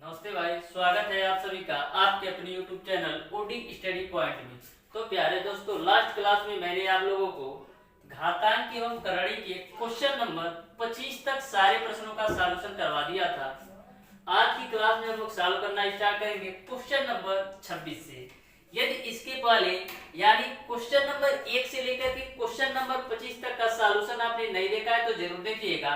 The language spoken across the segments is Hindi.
नमस्ते भाई, स्वागत है आप सभी का आपके अपने YouTube channel OD study point में। तो प्यारे दोस्तों, लास्ट क्लास में मैंने आप लोगों को घातांक एवं करणी के क्वेश्चन नंबर 25 तक सारे प्रश्नों का सॉल्यूशन करवा दिया था। आज की क्लास में हम लोग सॉल्व करना स्टार्ट करेंगे क्वेश्चन नंबर 26 से। यदि इसके पहले यानी क्वेश्चन नंबर 1 से लेकर के क्वेश्चन नंबर 25 तक का सॉल्यूशन आपने नहीं देखा है तो जरूर देखिएगा,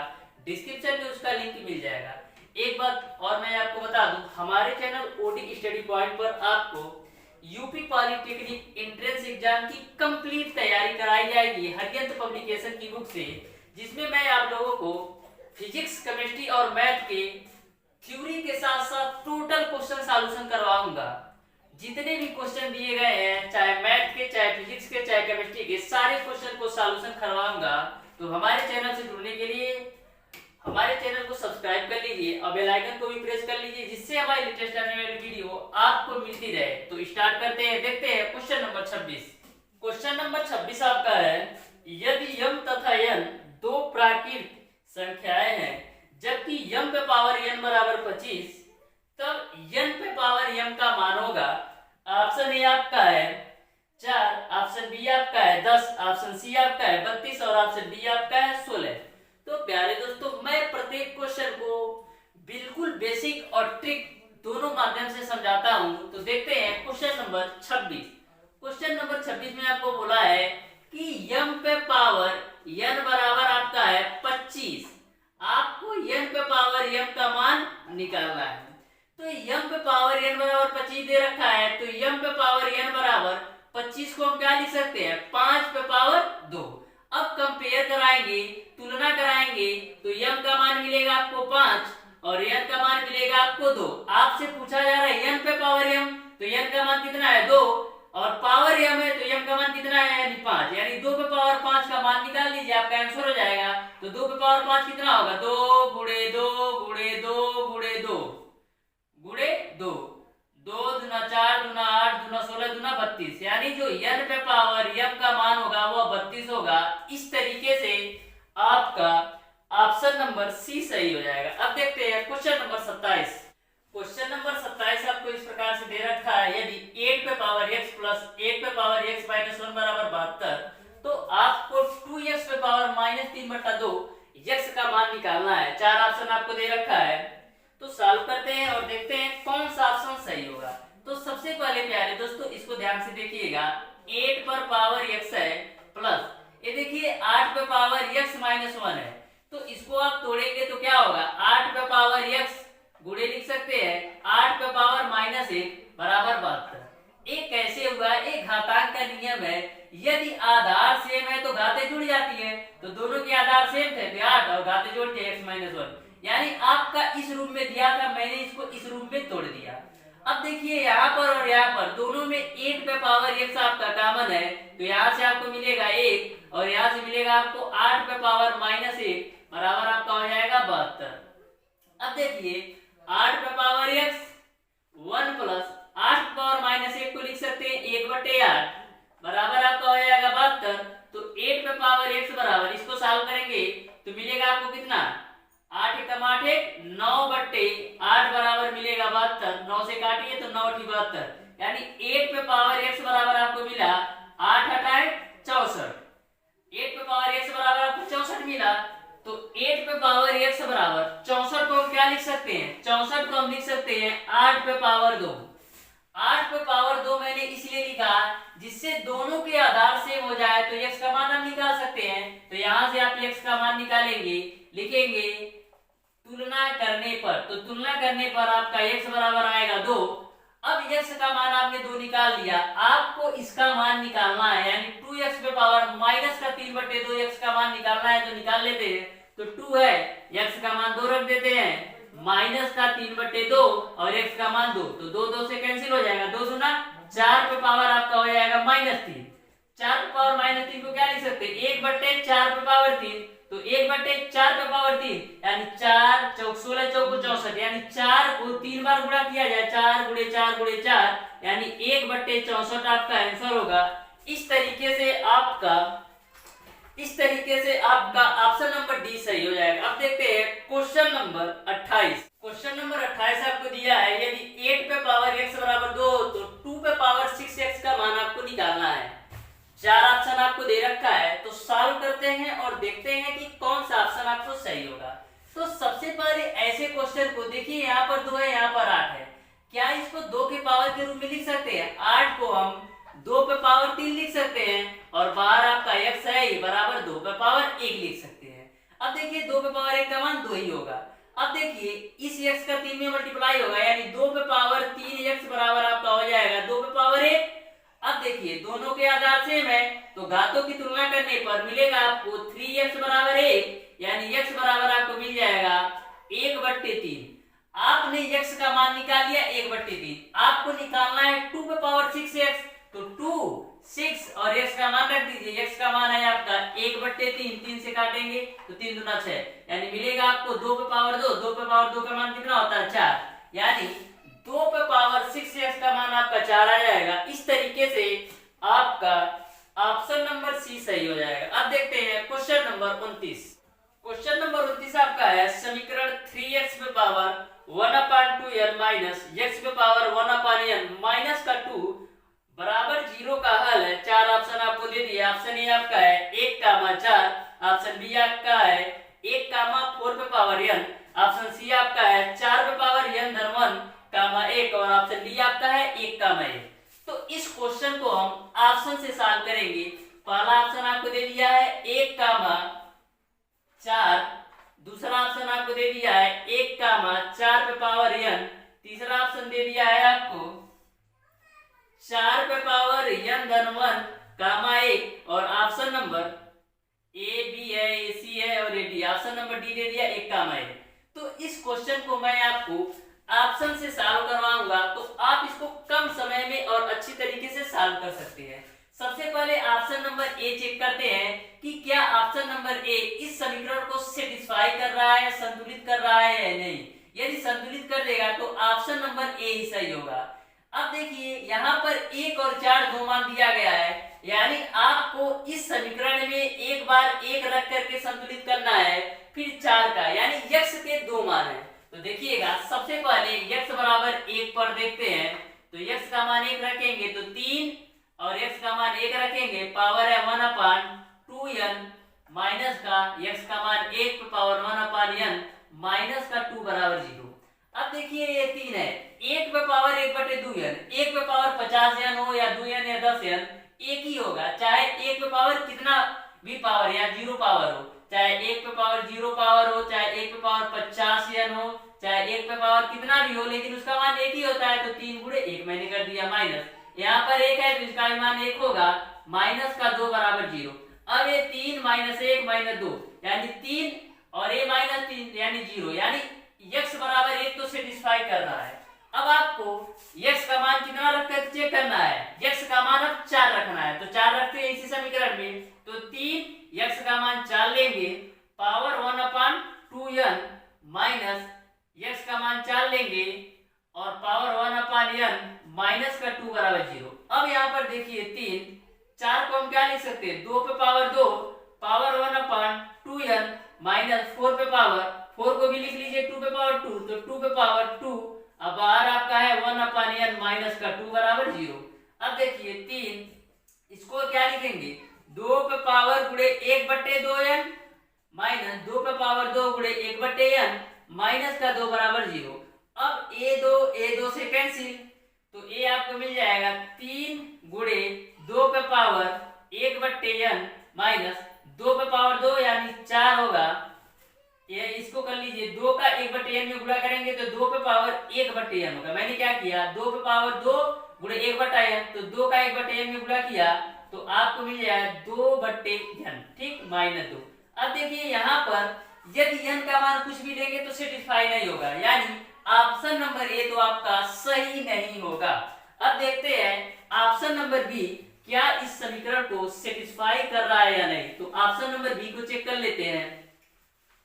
डिस्क्रिप्शन में उसका लिंक मिल जाएगा। एक बात और मैं आपको बता दूं, हमारे चैनल ओडी स्टडी पॉइंट पर आपको यूपी पॉलिटेक्निक एंट्रेंस एग्जाम की कंप्लीट तैयारी कराई जाएगी हरियंत पब्लिकेशन की बुक से, जिसमें मैं आप लोगों को फिजिक्स, केमिस्ट्री और मैथ के थ्योरी के साथ साथ टोटल क्वेश्चन सॉल्यूशन करवाऊंगा। जितने भी क्वेश्चन दिए गए हैं, चाहे मैथ के, चाहे फिजिक्स के, चाहे केमिस्ट्री के, सारे क्वेश्चन को सॉल्यूशन करवाऊंगा। तो हमारे चैनल से जुड़ने के लिए हमारे चैनल को सब्सक्राइब कर लीजिए और बेल आइकन को भी प्रेस कर लीजिए, जिससे हमारी लेटेस्ट आने वाली वीडियो आपको मिलती रहे। तो स्टार्ट करते हैं, देखते हैं क्वेश्चन नंबर 26। क्वेश्चन नंबर 26 आपका है, यदि m तथा n दो प्राकृत संख्याएं हैं जबकि m पे पावर n बराबर 25, तब n पे पावर m का मान होगा। ऑप्शन ए आपका है 4, ऑप्शन बी आपका है 10, ऑप्शन सी आपका है 32 और ऑप्शन डी आपका है 16। तो प्यारे दोस्तों, मैं प्रत्येक क्वेश्चन को बिल्कुल बेसिक और ट्रिक दोनों माध्यम से समझाता हूं। तो देखते हैं क्वेश्चन नंबर 26। क्वेश्चन नंबर 26 में आपको बोला है कि m पे पावर n बराबर आपका है 25। आपको n पे पावर m का मान निकालना है। तो m पे पावर n बराबर 25 दे रखा है, तो m पे पावर n बराबर 25 को हम क्या लिख सकते हैं, 5 पे पावर 2। अब कंपेयर कराएंगे, तुलना कराएंगे, तो m का मान मिलेगा आपको 5 और n का मान मिलेगा आपको 2। आपसे पूछा जा रहा है n पे पावर m, तो n का मान कितना है 2 और पावर m है तो m का मान कितना है यानी 5, यानी 2 पे पावर 5 का मान निकाल लीजिए, आपका आंसर हो जाएगा। तो 2 पे पावर 5 कितना होगा, 2 गुणे 2 गुणे 2 गुणे 2 गुणे 2, 2 दूना 4 दूना 8 दूना 16 दूना 32, यानी जो n पे पावर m का मान होगा वो 32 होगा। इस तरीके से आपका ऑप्शन नंबर सी सही हो जाएगा। अब देखते हैं क्वेश्चन नंबर 27। क्वेश्चन नंबर 27 आपको इस प्रकार से दे रखा है, यदि 8 पे पावर x प्लस 8 पे पावर x माइनस 1 बराबर 72, तो आपको 2x पे पावर माइनस 3/2 x का मान निकालना है। 4 ऑप्शन आपको दे रखा है, तो सॉल्व करते हैं और देखते हैं कौन सा ऑप्शन सही होगा। तो सबसे पहले प्यारे दोस्तों, इसको ध्यान से देखिएगा, 8 पर पावर x है प्लस ये देखिए 8 पे पावर x माइनस 1 है, तो इसको आप तोड़ेंगे तो क्या होगा, 8 पे पावर x गुणे लिख सकते हैं 8 पे पावर माइनस 1 बराबर 72। ये कैसे हुआ, एक घातांक का नियम है, यदि आधार सेम है तो घातें जुड़ जाती है। तो दोनों के आधार सेम थे, 8 और घातें जोड़ के x माइनस 1, यानी आपका इस रूप में दिया था, मैंने इसको इस रूप में तोड़ दिया। अब देखिए यहाँ पर और यहाँ पर दोनों में 8 पे पावर x आपका कॉमन है, तो यहाँ से आपको मिलेगा 1 और यहाँ से मिलेगा आपको 8 पे पावर माइनस 1 बराबर आपका हो जाएगा 72। अब देखिए 8 पे पावर x 1 प्लस 8 पे पावर माइनस 1 को लिख सकते हैं 1/8 बराबर आपका हो जाएगा 72। तो 8 पे पावर x बराबर, इसको सॉल्व करेंगे तो मिलेगा आपको कितना, 8 एकम 8 9/8 बराबर मिलेगा 72। 9 से काटिए तो 9 × 72, यानी 8 पे पावर x बराबर आपको मिला 8 हटाए 64। 8 पे पावर x बराबर आपको 64 मिला, तो 8 पे पावर x बराबर 64 को हम क्या लिख सकते हैं, 64 को हम लिख सकते हैं 8 पे पावर 2। 8 पे पावर 2 मैंने इसलिए लिखा जिससे दोनों के आधार सेम हो जाए, तो x का मान हम निकाल सकते हैं। तो यहां से आप x का मान निकालेंगे, लिखेंगे तुलना करने पर, तो तुलना करने पर आपका x बराबर आएगा 2। अब x का मान आपने 2 निकाल लिया, आपको इसका मान निकालना है, यानी 2x पे पावर माइनस का 3/2 x का मान निकालना है, तो निकाल लेते हैं। तो 2 है, x का मान 2 रख देते हैं, माइनस का 3/2 और x का मान 2, तो 2 2 से कैंसिल हो जाएगा, 2 दूना 4 पे पावर आपका हो जाएगा -3। 4 पे पावर -3 को क्या लिख सकते हैं, 1/4 पे पावर 3, तो 1/4 पे पावर 3 यानी 4 चौक 16 चौक 64, यानी 4 को 3 बार गुणा किया जाए, 4 गुणे 4 गुणे 4, यानी 1/64 आपका आंसर होगा। इस तरीके से आपका ऑप्शन नंबर डी सही हो जाएगा। अब देखते हैं क्वेश्चन नंबर 28। क्वेश्चन नंबर 28 आपको दिया है, यदि 8 पे पावर x बराबर 2 तो 2 पे पावर 6x का मान आपको निकालना है। चार ऑप्शन आपको दे रखा है, तो सॉल्व करते हैं और देखते हैं कि कौन सा ऑप्शन आपको सही होगा। तो सबसे पहले ऐसे क्वेश्चन को देखिए, यहाँ पर 2 है, यहाँ पर 8 है, क्या इसको 2 के पावर के रूप में लिख सकते हैं? 8 को हम 2 पे पावर 3 लिख सकते हैं और बाहर आपका x है बराबर 2 पे पावर 1 लिख सकते हैं। अब देखिए 2 पे पावर 1 का मान 2 ही होगा। अब देखिए इस x का 3 में मल्टीप्लाई होगा, यानी 2 पे पावर 3x बराबर आपका हो जाएगा 2 पे पावर 1। अब देखिए दोनों के आधार सेम है, तो घातों की तुलना करने पर मिलेगा आपको 3x बराबर 1, यानी x बराबर आपको मिल जाएगा 1/3। आपने x का मान निकाल लिया 1/3। आपको निकालना है 2 पे पावर 6x, तो 2 6 और x का मान रख दीजिए। x का मान है आपका 1/3, 3 से काटेंगे तो 3 दूना 6, यानी मिलेगा आपको 2 पे पावर 2। 2 पे पावर 2 का मान कितना होता है? 4, यानी 2 पे पावर 6x का मान आपका 4 आ जाएगा। इस तरीके से आपका ऑप्शन नंबर सी सही हो जाएगा। अब देखते हैं क्वेश्चन नंबर 29। क्वेश्चन नंबर 29 आपका है, समीकरण 3x पे पावर 1/2n माइनस x पे पावर 1/n माइनस का 2 बराबर 0 का हल है। चार ऑप्शन आपको दे दिया। ऑप्शन ए आपका है 1,4, ऑप्शन बी आपका है 1,4 पे पावर n, ऑप्शन सी आपका है 4 पे पावर n धन 1, और ऑप्शन डी आपका है 1,1। तो इस क्वेश्चन को हम ऑप्शन से सॉल्व करेंगे। पहला ऑप्शन आपको दे दिया है 1,4, दूसरा ऑप्शन आपको दे दिया है 1,4 पे पावर n, तीसरा ऑप्शन दे दिया है आपको 4 पे पावर n धन 1, और ऑप्शन नंबर ए बी है, ए सी है और A D, option number D दे दिया 1,1। तो इस क्वेश्चन को मैं आपको ऑप्शन से सॉल्व करवाऊंगा, तो आप इसको कम समय में और अच्छी तरीके से सॉल्व कर सकते हैं। सबसे पहले ऑप्शन नंबर ए चेक करते हैं कि क्या ऑप्शन नंबर ए इस समीकरण को सेटिस्फाई कर रहा है, संतुलित कर रहा है या नहीं। यदि संतुलित कर देगा तो ऑप्शन नंबर ए ही सही होगा। अब देखिए यहाँ पर 1 और 4 दो मान दिया गया है, यानी आपको इस समीकरण में एक बार 1 रख करके संतुलित करना है, फिर 4 का, यानी x के 2 मान है। तो देखिएगा सबसे पहले x बराबर 1 पर देखते हैं, तो x का मान 1 रखेंगे तो 3 और x का मान 1 रखेंगे, पावर है 1/2n माइनस का x का मान 1 पे पावर 1/n माइनस का 2 बराबर 0। अब देखिए ये 3 है, 1 पे पावर 1/2n, 1 पे पावर 50n हो या 2n या 10n एक ही होगा, चाहे 1 पे पावर कितना भी पावर या 0 पावर हो, चाहे 1 पे पावर 0 पावर हो, चाहे 1 पे पावर 50n हो, चाहे 1 पे पावर कितना भी हो, लेकिन उसका मान एक ही होता है। तो 3 गुणे 1 मैंने कर दिया माइनस, यहाँ पर 1 है तो इसका मान 1 होगा, माइनस का 2 बराबर 0। अब ये 3 माइनस 1 माइनस 2 यानी 3 और ये माइनस 3 यानी 0, यानी x बराबर 1 तो सेटिस्फाई कर रहा है। अब आपको x का मान कितना रख कर चेक करना है, x का मान अब 4 रखना है, तो 4 रखते हैं इसी समीकरण में, तो 3 x का मान 4 लेंगे, पावर 1/2n माइनस x का मान 4 लेंगे और पावर 1/n माइनस का 2 बराबर 0। अब यहाँ पर देखिए 3 4 को हम क्या लिख सकते हैं, 2 पे पावर 2 पावर 1/2n माइनस 4 पे पावर 4 को भी लिख लीजिए 2 पे पावर 2, तो 2 पे पावर 2, अब बाहर आपका है 1/n माइनस का 2 बराबर 0। अब देखिए 3 इसको क्या लिखेंगे, 2 पे पावर गुणे 1/2n माइनस 2 पे पावर 2 गुणे 1/n माइनस का 2 बराबर 0। अब a2 से कैंसिल, तो a आपको मिल जाएगा 3 गुणे 2 पे पावर 1/n माइनस 2 पे पावर 2 यानी 4 होगा, ये इसको कर लीजिए, 2 का 1/n में गुणा करेंगे तो 2 पे पावर 1/n होगा। मैंने क्या किया, 2 पे पावर 2 गुणे 1/n, तो 2 का 1/n में गुणा किया तो आपको मिल जाएगा 2/n, ठीक, माइनस 2। अब देखिए यहाँ पर यदि n का मान कुछ भी लेंगे तो सेटिस्फाई नहीं होगा, यानी ऑप्शन नंबर ए तो आपका सही नहीं होगा। अब देखते हैं ऑप्शन नंबर बी क्या इस समीकरण को सेटिस्फाई कर रहा है या नहीं। तो ऑप्शन नंबर बी को चेक कर लेते हैं,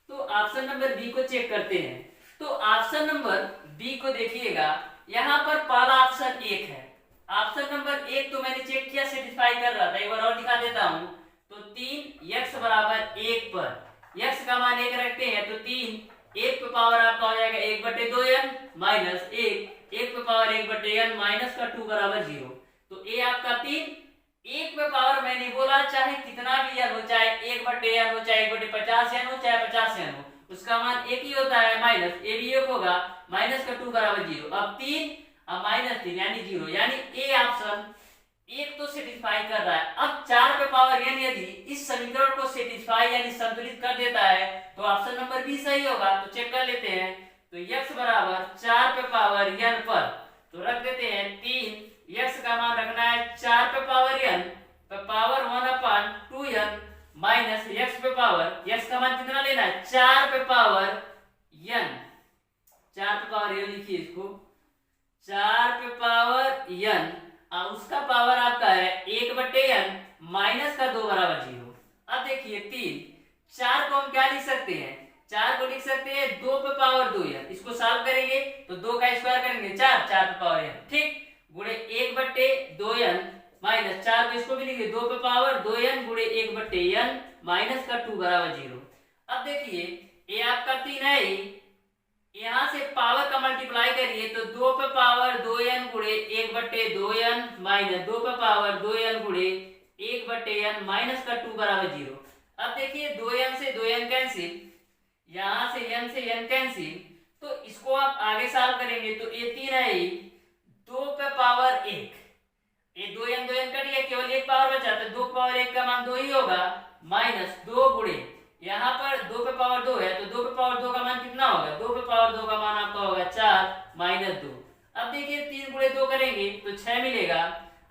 तो ऑप्शन नंबर बी को चेक करते हैं। तो ऑप्शन नंबर बी को देखिएगा, यहाँ पर पहला ऑप्शन 1 है, ऑप्शन नंबर 1 तो मैंने चेक किया सेटिस्फाई कर रहा था, एक बार और दिखा देता हूं, तो 3 x बराबर 1 पर x का मान 1 रखते हैं तो 3 एक पे पावर आपका हो जाएगा 1/2n माइनस एक पे पावर 1/n माइनस का 2 बराबर 0। तो a आपका 3, एक पे पावर मैंने बोला चाहे कितना भी n हो, चाहे 1/n हो, चाहे 1/50n हो, चाहे 50n हो, उसका मान एक ही होता है माइनस, ए भी एक होगा, माइनस का 2 बराबर 0। अब 3 अब -3 यानी 0, यानी ए ऑप्शन एक तो सेटिस्फाई कर रहा है। अब 4 पे पावर n यदि इस समीकरण को सेटिस्फाई यानी संतुलित कर देता है तो ऑप्शन नंबर बी सही होगा। तो चेक कर लेते हैं। तो x बराबर 4 पे पावर n पर तो रख देते हैं 3, x का मान रखना है 4 पे पावर n पे पावर 1/2n माइनस x पे पावर, x का मान कितना लेना है 4 पे पावर n, 4 पे पावर n लिखिए इसको, 4 पे पावर n और उसका पावर आपका है 1/n माइनस का 2 बराबर 0। अब देखिए 3, 4 को हम क्या लिख सकते हैं, 4 को लिख सकते हैं 2 पे पावर 2n, इसको सॉल्व करेंगे तो 2 का स्क्वायर करेंगे 4, 4 पे पावर n, ठीक, गुणे 1/2n माइनस 4 को इसको भी लिखेंगे 2 पे पावर 2n गुणे 1/n माइनस का 2 बराबर 0। अब देखिए ये आपका 3 है, यहां से पावर का मल्टीप्लाई करिए तो 2 पे पावर 2n गुणे 1/2n माइनस 2 पे पावर 2n गुणे 1/n माइनस का 2 बराबर 0। अब देखिए 2n से 2n कैंसिल, यहां से n से n कैंसिल, तो इसको आप आगे सॉल्व करेंगे तो ये 3 है 2 पे पावर 1, ये 2n 2n कट गया, केवल एक पावर बचा तो 2 पावर 1 का मान 2 ही होगा माइनस 2 गुणे यहाँ पर 2 पे पावर 2 है तो 2 पे पावर 2 का मान कितना होगा, 2 पे पावर 2 का मान आपका होगा 4 माइनस 2। अब देखिए 3 गुणे 2 करेंगे तो 6 मिलेगा,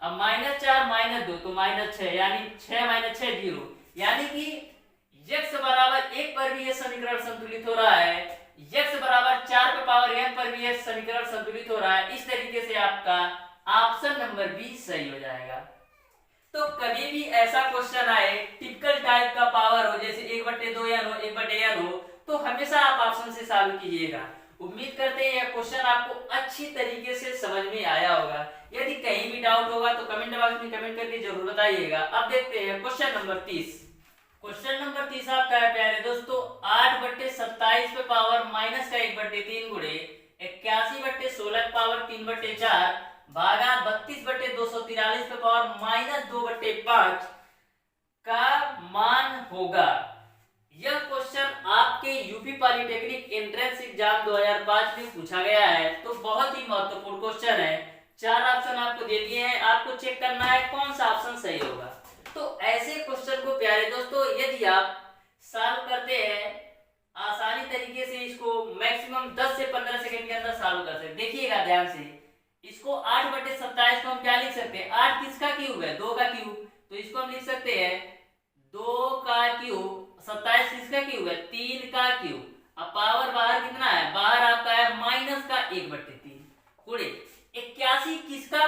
अब -4 माइनस 2 तो -6, यानी 6 - 6 0, यानी कि x बराबर 1 पर भी यह समीकरण संतुलित हो रहा है, x बराबर 4 पे पावर n पर भी यह समीकरण संतुलित हो रहा है। इस तरीके से आपका ऑप्शन नंबर बी सही हो जाएगा। तो कभी भी ऐसा क्वेश्चन आए टिपिकल टाइप का पावर हो, जैसे 1/2n हो 1/n हो, तो हमेशा आप ऑप्शन से सॉल्व कीजिएगा। उम्मीद करते हैं यह क्वेश्चन आपको अच्छी तरीके से समझ में आया होगा। यदि कहीं भी डाउट होगा तो कमेंट बॉक्स में कमेंट करके जरूर बताइएगा। अब देखते हैं क्वेश्चन नंबर 30। क्वेश्चन नंबर 30 आपका है प्यारे दोस्तों, 8/27 पे पावर माइनस का 1/3 गुणे 81/16 पावर 3/4 भागा 32/243 पे पावर -2/5 का मान होगा। यह क्वेश्चन आपके यूपी पॉलिटेक्निक एंट्रेंस एग्जाम 2005 में पूछा गया है। तो बहुत ही महत्वपूर्ण क्वेश्चन है। 4 ऑप्शन आपको दे दिए हैं, आपको चेक करना है कौन सा ऑप्शन सही होगा। तो ऐसे क्वेश्चन को प्यारे दोस्तों यदि आप सॉल्व करते हैं आसानी तरीके से, इसको मैक्सिमम 10 से 15 सेकंड के अंदर सॉल्व कर सकते हैं। देखिएगा ध्यान से, इसको 8/27 को हम क्या लिख सकते हैं, 8 किसका क्यूब है, 2 का क्यूब, तो इसको हम लिख सकते हैं 2 का क्यूब, 27 किसका क्यूब है, 3 का क्यूब। अब पावर बाहर कितना है, बाहर आपका है माइनस का 1/3 गुणे 81 किसका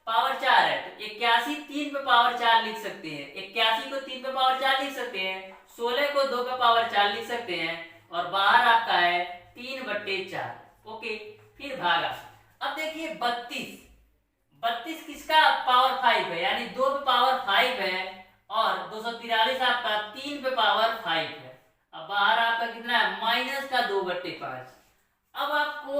पावर 4 है, तो 81 3 पे पावर 4 लिख सकते हैं, 81 को 3 पे पावर 4 लिख सकते हैं, 16 को 2 पे पावर 4 लिख सकते हैं, और बाहर आपका है 3/4। ओके, फिर भागा। अब देखिए 32 किसका पावर 5 है, यानी 2 पे पावर 5 है, और 243 आपका 3 पे पावर 5 है। अब बाहर आपका कितना है माइनस का 2/5। अब आपको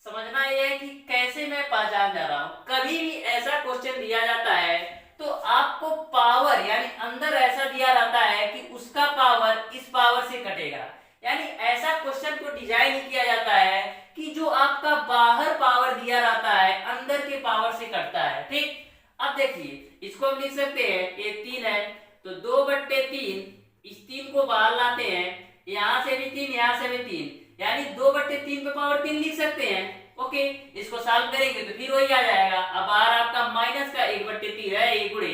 समझना यह है कि कैसे मैं पहचान जा रहा हूं। कभी भी ऐसा क्वेश्चन दिया जाता है तो आपको पावर यानी अंदर ऐसा दिया रहता है कि उसका पावर इस पावर से कटेगा, यानी ऐसा क्वेश्चन को डिजाइन नहीं किया जाता है कि जो आपका बाहर पावर दिया रहता है अंदर के पावर से कटता है। ठीक, अब देखिए इसको हम लिख सकते हैं, ये 3 है तो 2/3, इस 3 को बाहर लाते हैं, यहां से भी 3 यहां से भी 3, यानी 2/3 पे पावर 3 लिख सकते हैं। ओके, इसको सॉल्व करेंगे तो फिर वही आ जाएगा। अब बाहर आपका माइनस का 1/3 है, ये गुणे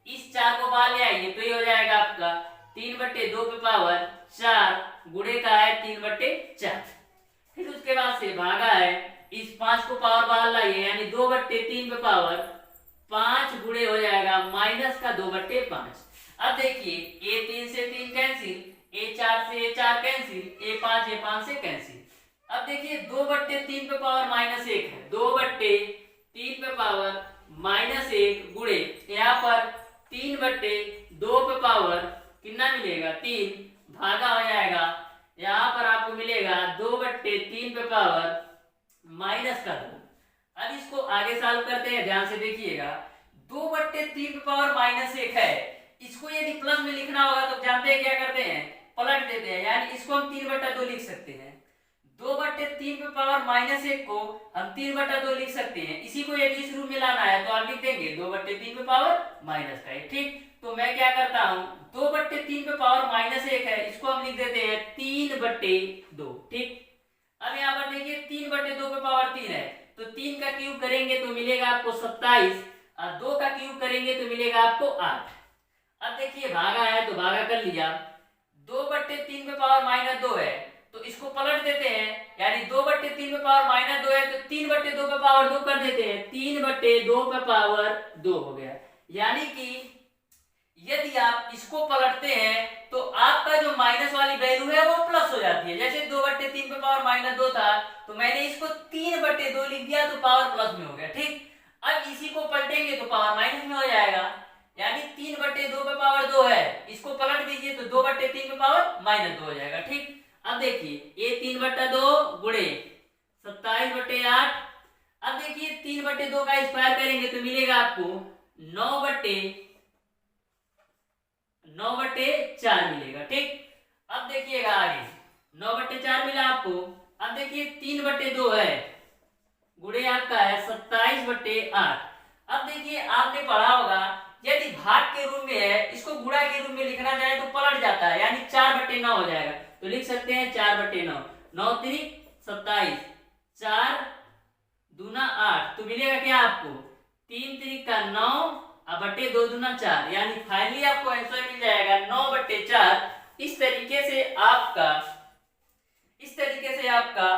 इस 4 को बाहर ले आएंगे तो ये हो जाएगा आपका 3/2 पे पावर 4 गुणे का है 3/4। फिर उसके बाद से भागा है, इस 5 को पावर बाहर लाइए, यानी 2/3 पे पावर 5 गुणे हो जाएगा माइनस का 2/5। अब देखिए ये 3 से 3 कैंसिल, ये 4 से ये 4 कैंसिल, ये 5 से कैंसिल। अब देखिए 2/3 पे पावर -1 है, 2/3 पे पावर -1 गुणे यहाँ पर 3/2 पे पावर कितना मिलेगा 3 भागा हो जाएगा यहाँ पर आपको मिलेगा 2/3 पे पावर -2। अब इसको आगे सॉल्व करते हैं, ध्यान से देखिएगा। 2/3 पे पावर -1 है, इसको यदि प्लस में लिखना होगा तो जानते हैं क्या करते हैं, पलट देते हैं, यानी इसको हम 3/2 लिख सकते हैं। 2/3 पे पावर -1 को हम 3/2 लिख सकते हैं। इसी को यदि इस रूप में लाना है तो आप लिख देंगे 2/3 पे पावर -1। ठीक, तो मैं क्या करता हूँ, 2/3 पे पावर -1 है, इसको हम लिख देते हैं 3/2। ठीक, अब यहाँ पर देखिए 3/2 पे पावर 3 है, तो 3 का क्यूब करेंगे तो मिलेगा आपको 27, और 2 का क्यूब करेंगे तो मिलेगा आपको 8। अब देखिए भागा है तो भागा कर लिया, 2/3 पे पावर -2 है, तो इसको पलट देते हैं, यानी 2/3 पे पावर -2 है तो 3/2 पे पावर 2 कर देते हैं, 3/2 पे पावर 2 हो गया। यानी कि यदि आप इसको पलटते हैं तो आपका जो माइनस वाली वैल्यू है वो प्लस हो जाती है। जैसे 2/3 पे पावर -2 था तो मैंने इसको 3/2 लिख दिया तो पावर प्लस में हो गया। ठीक, अब इसी को पलटेंगे तो पावर माइनस में हो जाएगा, यानी 3/2 पे पावर 2 है, इसको पलट दीजिए तो 2/3 पे पावर -2 हो जाएगा। ठीक, अब देखिए ये 3/2 गुणे 27/8। अब देखिए 3/2 का स्क्वायर करेंगे तो मिलेगा आपको 9/4 मिलेगा। ठीक, अब देखिएगा आगे 9/4 मिला आपको। अब देखिए 3/2 है, गुणे आपका है 27/8। अब देखिए आपने पढ़ा होगा यदि भाग के रूप में है, इसको गुणा के रूप में लिखना चाहे तो पलट जाता है, यानी 4/9 हो जाएगा। तो लिख सकते हैं 4/9, 9 3 27, 4 दूना 8, तो मिलेगा क्या आपको 3 3 का 9 और बटे 2 दूना 4, यानी फाइनली आपको आंसर मिल जाएगा 9/4। इस तरीके से आपका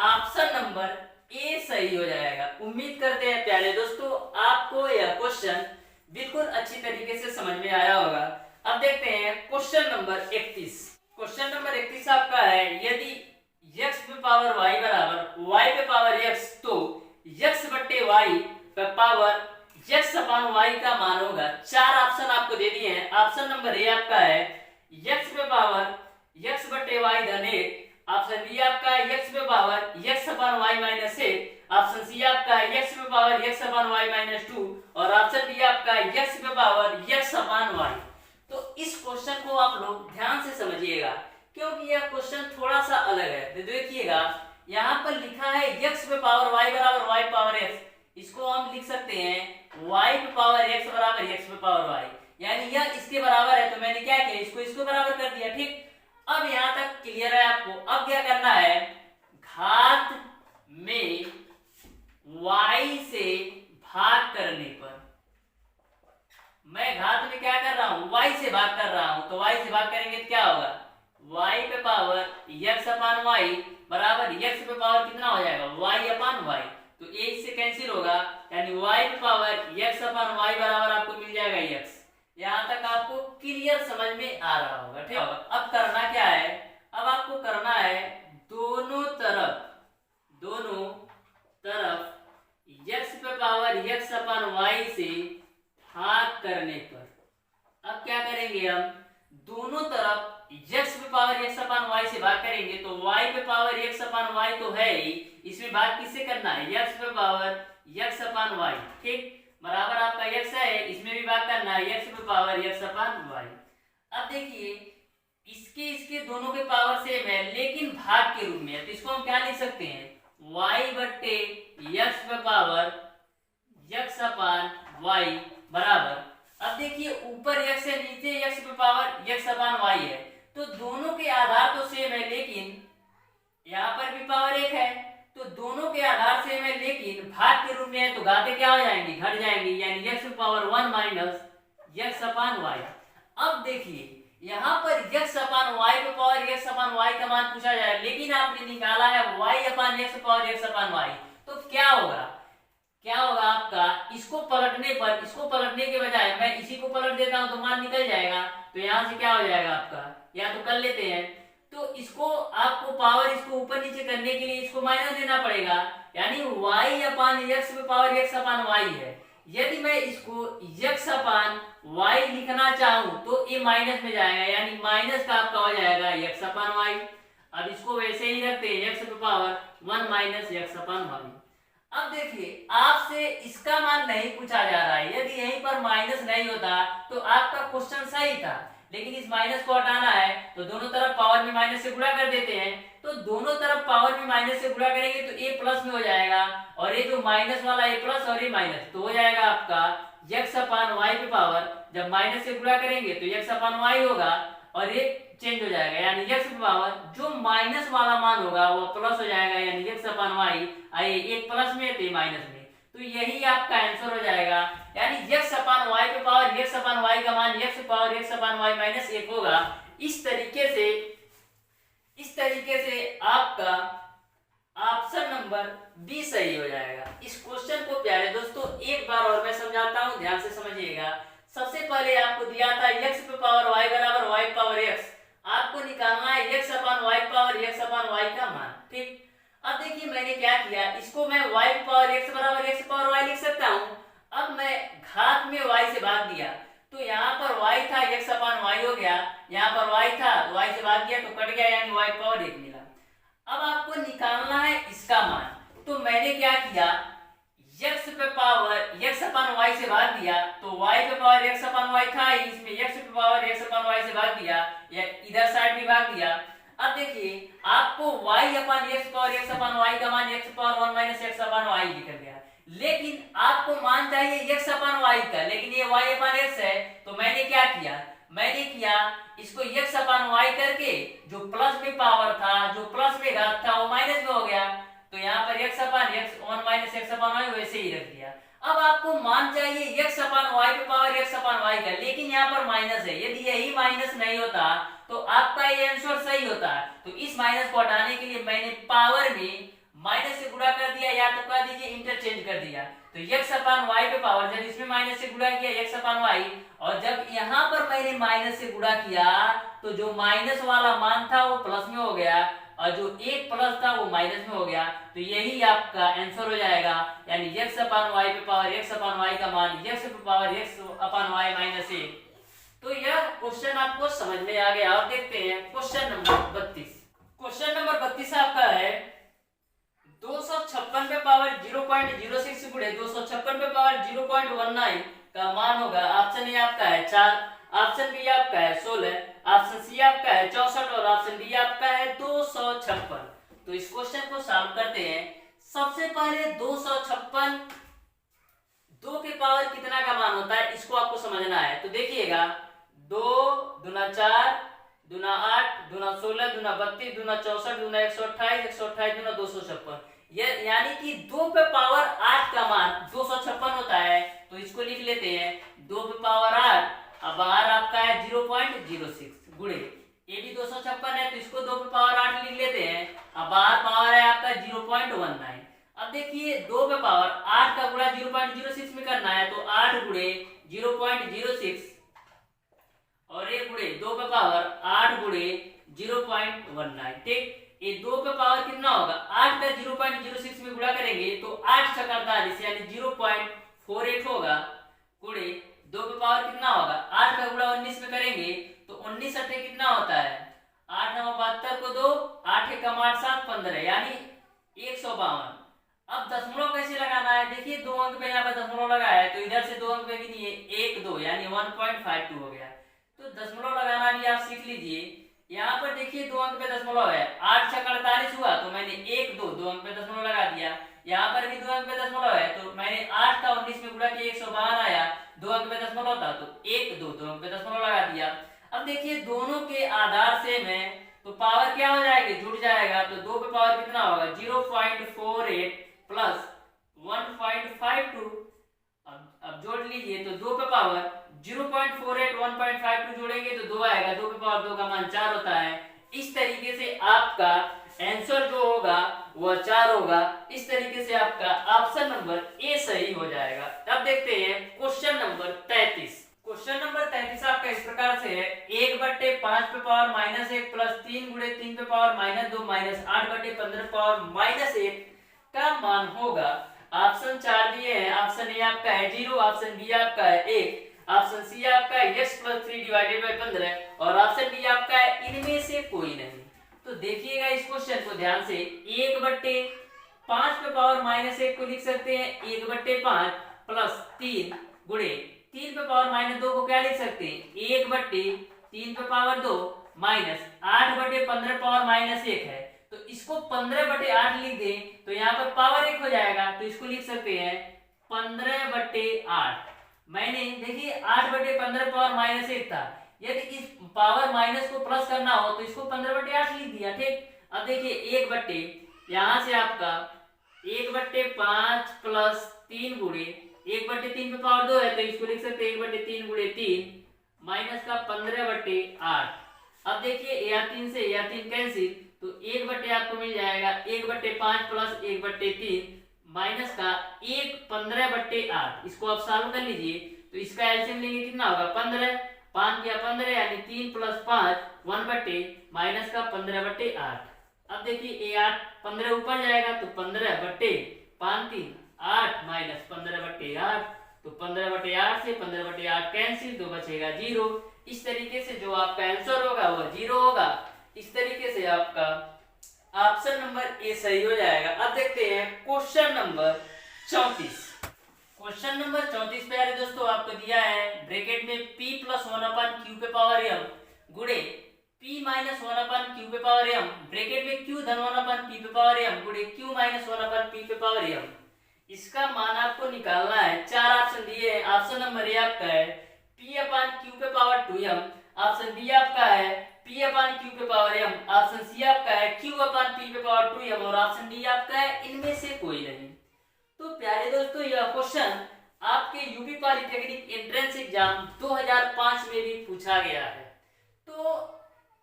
ऑप्शन नंबर ए सही हो जाएगा। उम्मीद करते हैं प्यारे दोस्तों आपको यह क्वेश्चन बिल्कुल अच्छी तरीके से समझ में आया होगा। अब देखते हैं क्वेश्चन नंबर 31। क्वेश्चन नंबर 31 आपका है, यदि x पे पावर y बराबर y पे पावर x, तो x बट्टे y पे पावर x अपान y का मान होगा। 4 ऑप्शन आपको दे दिए हैं। ऑप्शन नंबर ए आपका है x पे पावर x बट्टे y धन 1, ऑप्शन बी आपका है x पे पावर x अपान y माइनस 1, ऑप्शन सी आपका है x पे पावर x अपान y माइनस 2, और ऑप्शन डी आपका है x पे पावर x अपान y। तो इस क्वेश्चन को आप लोग ध्यान से समझिएगा क्योंकि यह क्वेश्चन थोड़ा सा अलग है। तो देखिएगा यहाँ पर लिखा है x पे पावर y बराबर y पावर x, इसको हम लिख सकते हैं y पे पावर x बराबर x पे पावर y, यानी यह इसके बराबर है, तो मैंने क्या किया इसको बराबर कर दिया। ठीक, अब यहाँ तक क्लियर है आपको। अब क्या करना है, घात में y से भाग करने पर, मैं घात में क्या कर रहा हूं y से भाग कर रहा हूं, तो y से भाग करेंगे तो क्या होगा y पे पावर x अपान y बराबर x पे पावर कितना हो जाएगा y अपान y, तो a इससे कैंसिल होगा, यानी y पे पावर x अपान y बराबर आपको मिल जाएगा x। यहाँ तक आपको क्लियर समझ में आ रहा होगा। ठीक, अब करना क्या है, अब आपको करना है दोनों तरफ x पे पावर x अपान y से भाग करने पर, अब क्या करेंगे हम दोनों तरफ x पे पावर x अपान y से भाग करेंगे, तो y पे पावर x अपान y तो है ही, इसमें भाग किससे करना है x पे पावर x अपान y। ठीक, बराबर आपका x है, इसमें भी भाग करना है x पे पावर x अपान y। अब देखिए इसके दोनों के पावर सेम है लेकिन भाग के रूप में है, तो इसको हम क्या लिख सकते हैं y बट्टे x पे पावर x अपान y बराबर, अब देखिए ऊपर x है नीचे x पे पावर x अपान y है, तो दोनों के आधार तो सेम है लेकिन यहाँ पर भी पावर 1 है, तो दोनों के आधार सेम है लेकिन भाग के रूप में है, तो घाते क्या हो जाएंगी घट जाएंगी, यानी x पे पावर 1 माइनस x अपान y। अब देखिए यहाँ पर x अपान y पे पावर x अपान y का मान पूछा जाए, लेकिन आपने निकाला है y अपान x पे पावर x अपान y, तो क्या होगा आपका इसको पलटने के बजाय मैं इसी को पलट देता हूं तो मान निकल जाएगा, तो यहाँ से क्या हो जाएगा आपका, या तो कर लेते हैं, तो इसको आपको पावर इसको ऊपर नीचे करने के लिए इसको माइनस देना पड़ेगा, यानी y अपान x पे पावर x अपान y है। यदि मैं इसको x अपान y लिखना चाहूं तो ये माइनस में जाएगा, यानी माइनस का आपका हो जाएगा x अपान y। अब इसको वैसे ही रखते हैं x power 1 minus x upon Y. अब देखिए आपसे इसका मान नहीं पूछा जा रहा है, यदि यहीं पर माइनस नहीं होता तो आपका क्वेश्चन सही था, लेकिन इस माइनस को हटाना है तो दोनों तरफ पावर में माइनस से गुणा कर देते हैं। तो दोनों तरफ पावर में माइनस से गुणा करेंगे तो a प्लस में हो जाएगा, और ये जो माइनस वाला a प्लस और ये माइनस, तो हो जाएगा आपका x अपान वाई पे पावर, जब माइनस से गुणा करेंगे तो x अपान वाई होगा और ये चेंज हो जाएगा, यानी x पे पावर जो माइनस वाला मान होगा वो प्लस हो जाएगा, यानी x अपान वाई, आइए एक प्लस में तो माइनस में, तो यही आपका आंसर हो जाएगा। यानी x अपान वाई पे पावर x अपान वाई का मान x power x upon y minus 1 होगा। इस तरीके से आपका ऑप्शन नंबर बी सही हो जाएगा। इस क्वेश्चन को प्यारे दोस्तों एक बार और मैं समझाता हूं, ध्यान से समझिएगा। सबसे पहले आपको दिया था x पे पावर y बराबर y पावर x, आपको निकालना है x अपान y पावर x अपान y का मान, ठीक। अब देखिए मैंने क्या किया, इसको मैं y पावर x बराबर x पावर y लिख सकता हूं। अब मैं घात में y से भाग दिया, तो यहाँ पर y था x अपान y हो गया, यहाँ पर y था y से भाग दिया तो कट गया, यानी y पावर 1 मिला। अब आपको निकालना है इसका मान, तो मैंने क्या किया, x पे पावर x अपान y से भाग दिया, तो y पे पावर x अपान y था, इसमें x पे पावर x अपान y से भाग दिया, या इधर साइड भी भाग दिया। अब देखिए आपको y अपान x पावर x अपान y का मान x पावर 1 माइनस x अपान y निकल गया, लेकिन आपको मान चाहिए x अपान y का, लेकिन ये y अपान x है, तो मैंने क्या किया, इसको x अपान y करके जो प्लस में पावर था, जो प्लस में घात था वो माइनस में हो गया, तो यहाँ पर x अपान x 1 माइनस x अपान y वैसे ही रख दिया। अब आपको मान चाहिए x अपान y पे पावर x अपान y का, लेकिन यहाँ पर माइनस है, यदि यही माइनस नहीं होता तो आपका ये आंसर सही होता। तो इस माइनस को हटाने के लिए मैंने पावर में माइनस से गुणा कर दिया, या तो कह दीजिए इंटरचेंज कर दिया। तो x अपान y पे पावर, जब इसमें माइनस से गुणा किया x अपान y, और जब यहाँ पर मैंने माइनस से गुणा किया तो जो माइनस वाला मान था वो प्लस में हो गया, और जो एक प्लस था वो माइनस में हो गया, तो यही आपका आंसर हो जाएगा। यानी x अपान y पे पावर x अपान y का मान x पे पावर x अपान y माइनस 1। तो यह क्वेश्चन आपको समझ में आ गया। अब देखते हैं क्वेश्चन नंबर 32। क्वेश्चन नंबर 32 आपका है 256 पे पावर 0.06 गुणे 256 पे पावर 0.19 का मान होगा। ऑप्शन ए आपका है 4, ऑप्शन बी आपका है 16, ऑप्शन सी आपका है 64 और ऑप्शन डी आपका है 256। तो इस क्वेश्चन को सॉल्व करते हैं। सबसे पहले 256 2 के पावर कितना का मान होता है इसको आपको समझना है। तो देखिएगा 2 दूना 4 दूना 8 दूना 16 दूना 32 दूना 64 दूना 128 128 दूना 256, यानी कि 2 पे पावर 8 का मान 256 होता है। तो इसको लिख लेते हैं 2 पे पावर 8, अब बाहर आपका है 0.06 गुणे ये भी 256 है, तो इसको 2 पे पावर 8 लिख लेते हैं, अब बाहर पावर है आपका 0.19। अब देखिए 2 पे पावर 8 का गुणा 0.06 में करना है, तो 8 गुणे 0.06 और ये गुणे 2 पे पावर 8 गुणे 0.19, ठीक। ये 2 पे पावर कितना होगा, 8 का 0.06 में गुणा करेंगे तो 8 छक्का 48 यानी 0.48 होगा, गुणे 2 पे पावर कितना होगा, 8 का गुणा 19 में करेंगे तो 19 अट्ठे कितना होता है, 8 9 72 को 2 8 1 8 7 15 यानी 152। अब दशमलव कैसे लगाना है, देखिए 2 अंक पे यहाँ पर दशमलव लगा है, तो इधर से 2 अंक पे भी नहीं है, 1 2 यानी 1.52 हो गया। तो दशमलव लगाना भी आप सीख लीजिए। यहाँ पर देखिए 2 अंक पे दशमलव है, 8 छक्का 48 हुआ, तो मैंने 1 2 2 अंक पे दशमलव लगा दिया। यहाँ पर भी 2 अंक पे दशमलव है, तो मैंने 8 का 19 में गुणा किया 152 आया, 2 अंक पे दशमलव था तो 1 2 2 अंक पे दशमलव लगा दिया। अब देखिए दोनों के आधार से में तो पावर क्या हो जाएगी, जुड़ जाएगा, तो 2 पे पावर कितना होगा 0.48 प्लस 1.52। अब जोड़ लीजिए तो 2 पे पावर 0.48 1.52 जोड़ेंगे तो 2 आएगा, 2 पे पावर 2 का मान 4 होता है। इस तरीके से आपका आंसर जो होगा वह 4 होगा। इस तरीके से आपका ऑप्शन नंबर ए सही हो जाएगा। अब देखते हैं क्वेश्चन नंबर 33। क्वेश्चन नंबर 33 आपका इस प्रकार से है 1/5 पे पावर -1 प्लस 3 गुणे 3 पे पावर -2 माइनस 8/15 पावर -1 का मान होगा। ऑप्शन 4 दिए हैं, ऑप्शन ए आपका है 0, ऑप्शन बी आपका है 1, ऑप्शन सी आपका है x + 3 / 15 और ऑप्शन डी आपका है इनमें से कोई नहीं। तो देखिएगा इस क्वेश्चन को ध्यान से, 1/5 पे पावर -1 को लिख सकते हैं 1/5 प्लस 3 गुणे 3 पे पावर -2 को क्या लिख सकते हैं 1/3 पे पावर 2 माइनस 8/15 पावर -1 है, तो इसको 15/8 लिख दें तो यहाँ पर पावर 1 हो जाएगा, तो इसको लिख सकते हैं 15/8। मैंने देखिए 8/15 पावर -1 था, यदि इस पावर माइनस को प्लस करना हो तो इसको 15/8 लिख दिया। ठीक, अब देखिए 1/, यहाँ से आपका 1/5 प्लस 3 गुणे 1/3 पे पावर 2 है, तो इसको लिख सकते हैं 1/3 गुणे 3 माइनस का 15/8। अब देखिए या 3 से या 3 कैंसिल, तो 1/, आपको मिल जाएगा 1/5 प्लस 1/3 माइनस का 15/8। इसको आप सॉल्व कर लीजिए, तो इसका एलसीएम लेंगे कितना होगा 15, 5 या 15 यानी 3 + 5 1/, माइनस का 15/8। अब देखिए ये 8 15 ऊपर जाएगा तो 15/5 3 8 माइनस 15/8, तो 15/8 से 15/8 कैंसिल, तो बचेगा 0। इस तरीके से जो आपका आंसर होगा वो 0 होगा। इस तरीके से आपका ऑप्शन नंबर ए सही हो जाएगा। अब देखते हैं क्वेश्चन नंबर 34। क्वेश्चन नंबर 34 प्यारे दोस्तों आपको दिया है ब्रैकेट में p + 1/q पे पावर m गुणे p - 1/q पे पावर m ब्रैकेट में q धन 1/p पे पावर m गुणे q - 1/p पे पावर m। इसका मान आपको निकालना है। 4 ऑप्शन दिए हैं। ऑप्शन नंबर ए आपका है p/q पे पावर 2m, ऑप्शन बी आपका है p/q पे पावर m, ऑप्शन सी आपका है q/p पे पावर 2m और ऑप्शन डी आपका है इनमें से कोई नहीं। तो प्यारे दोस्तों यह क्वेश्चन आपके यूपी पॉलिटेक्निक एंट्रेंस एग्जाम 2005 में भी पूछा गया है। तो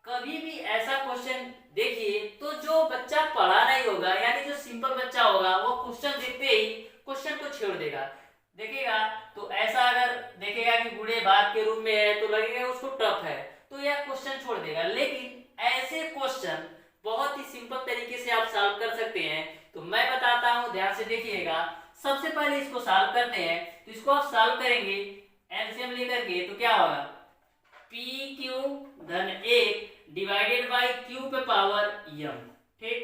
कभी भी ऐसा क्वेश्चन देखिए तो जो बच्चा पढ़ा नहीं होगा यानी जो सिंपल बच्चा होगा वो क्वेश्चन देखते ही क्वेश्चन को छेड़ देगा। देखेगा तो ऐसा अगर देखेगा कि गुणे भाग के रूप में है तो लगेगा उसको टफ है, तो यह क्वेश्चन छोड़ देगा। लेकिन ऐसे क्वेश्चन बहुत ही सिंपल तरीके से आप सॉल्व कर सकते हैं। तो मैं बताता हूं, ध्यान से देखिएगा। सबसे पहले इसको सॉल्व करते हैं। तो इसको आप सॉल्व करेंगे एलसीएम लेकर के, तो क्या होगा pq धन 1 डिवाइडेड बाय q पे पावर m। ठीक,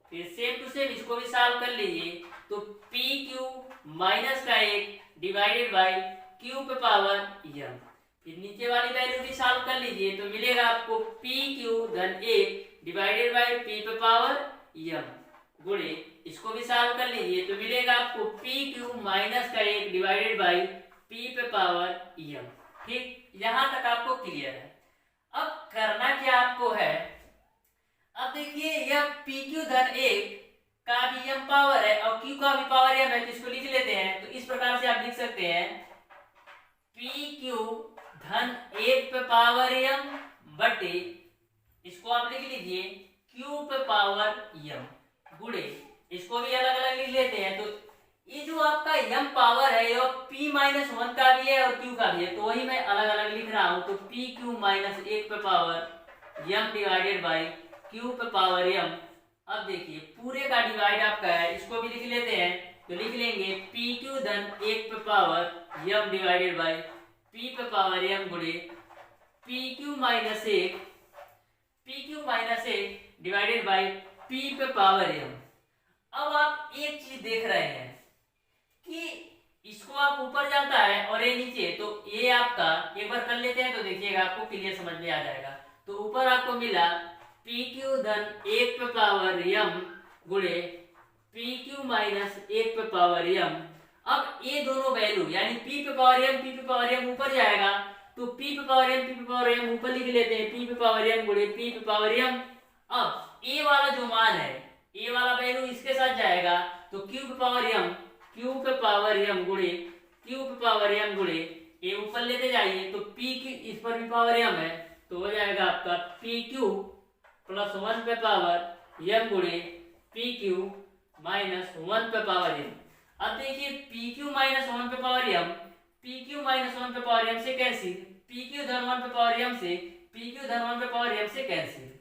फिर सेम टू सेम इसको भी सॉल्व कर लीजिए। तो pq माइनस का 1 डिवाइडेड बाय q पे पावर m। फिर नीचे वाली वैल्यू भी सॉल्व कर लीजिए, तो मिलेगा आपको pq धन 1 डिवाइडेड बाय p पे पावर m गुणे इसको भी सॉल्व कर लीजिए, तो मिलेगा आपको pq माइनस का 1 डिवाइडेड बाय p पे पावर m। ठीक, यहां तक आपको क्लियर है। अब करना क्या आपको है, अब देखिए यह pq धन 1 का भी m पावर है और q का भी पावर m है, तो इसको लिख लेते हैं। तो इस प्रकार से आप लिख सकते हैं pq धन 1 पे पावर m बटे इसको आप लिख लीजिए q पे पावर m गुणे इसको भी अलग अलग लिख लेते हैं। तो ये जो आपका m पावर है ये p - 1 का भी है और q का भी है, तो वही मैं अलग अलग लिख रहा हूं। तो pq - 1 पे power m divided by q पे पावर m। अब देखिए पूरे का डिवाइड आपका है, इसको भी लिख लेते हैं। तो लिख लेंगे pq धन 1 पे power m divided by p पे पावर m गुणे pq - 1 डिवाइडेड बाय p पे पावर m। अब आप एक चीज देख रहे हैं कि इसको आप ऊपर जाता है और ये नीचे, तो ये आपका एक बार कर लेते हैं तो देखिएगा आपको क्लियर समझ में आ जाएगा। तो ऊपर आपको मिला pq धन 1 पे पावर m गुणे pq - 1 पे पावर m। अब ये दोनों वैल्यू यानी p पे पावर m ऊपर जाएगा, तो p पे पावर m ऊपर लिख लेते हैं p पे पावर m गुणे p पे पावर m। अब a वाला जो मान है a वाला वैल्यू इसके साथ जाएगा, तो q पे पावर m गुणे q पे पावर m गुणे a ऊपर लेते जाइए, तो p की इस पर भी पावर m है, तो हो जाएगा आपका pq + 1 पे पावर m गुणे pq - 1 पे पावर m। अब देखिए pq - 1 पे पावर m, pq - 1 पे पावर m से कैंसिल, pq धन 1 पे पावर m से pq धन 1 पे पावर m से कैंसिल।